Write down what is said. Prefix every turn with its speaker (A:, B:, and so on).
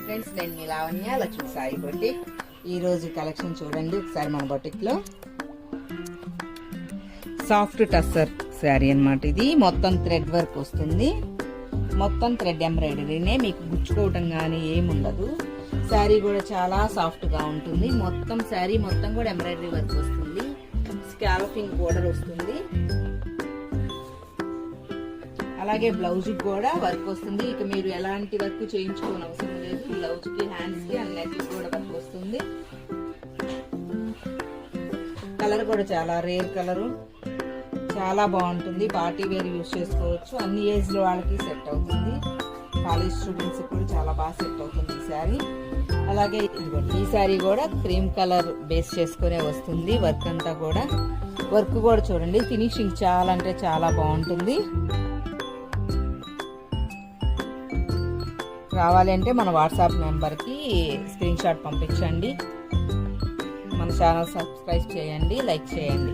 A: Friends, నేను మీ Lavanya, Lakshmi Sai boutique. ఈరోజు collection చూడండి ఒకసారి. మన బొటిక్లో సాఫ్ట్ టస్సర్ శారీ అన్నమాట. ఇది మొత్తం థ్రెడ్ వర్క్ వస్తుంది. మొత్తం థ్రెడ్ ఎంబ్రాయిడరీనే, మీకు గుచ్చుకోవటం కానీ ఏముండదు. శారీ కూడా చాలా సాఫ్ట్గా ఉంటుంది. మొత్తం శారీ మొత్తం కూడా ఎంబ్రాయిడరీ వర్క్ వస్తుంది. స్కాల్పింగ్ బోర్డర్ వస్తుంది. అలాగే బ్లౌజ్ కూడా వర్క్ వస్తుంది. ఇక మీరు ఎలాంటి వర్క్ చేయించుకోని అవసరం లేదు. బ్లౌజ్ కి, హ్యాండ్స్ కి అండ్ నెక్ కూడా వర్క్ వస్తుంది. కలర్ కూడా చాలా రేర్ కలరు, చాలా బాగుంటుంది. పార్టీ వేర్ యూజ్ చేసుకోవచ్చు. అన్ని ఏజ్ లో వాళ్ళకి సెట్ అవుతుంది. కాలేజ్ స్టూడెంట్స్ కూడా చాలా బాగా సెట్ అవుతుంది ఈ శారీ. అలాగే ఈ శారీ కూడా క్రీమ్ కలర్ బేస్ చేసుకునే వస్తుంది. వర్క్ అంతా కూడా, వర్క్ కూడా చూడండి, ఫినిషింగ్ చాలా అంటే చాలా బాగుంటుంది. రావాలంటే మన వాట్సాప్ నెంబర్కి స్క్రీన్ షాట్ పంపించండి. మన ఛానల్ సబ్స్క్రైబ్ చేయండి, లైక్ చేయండి.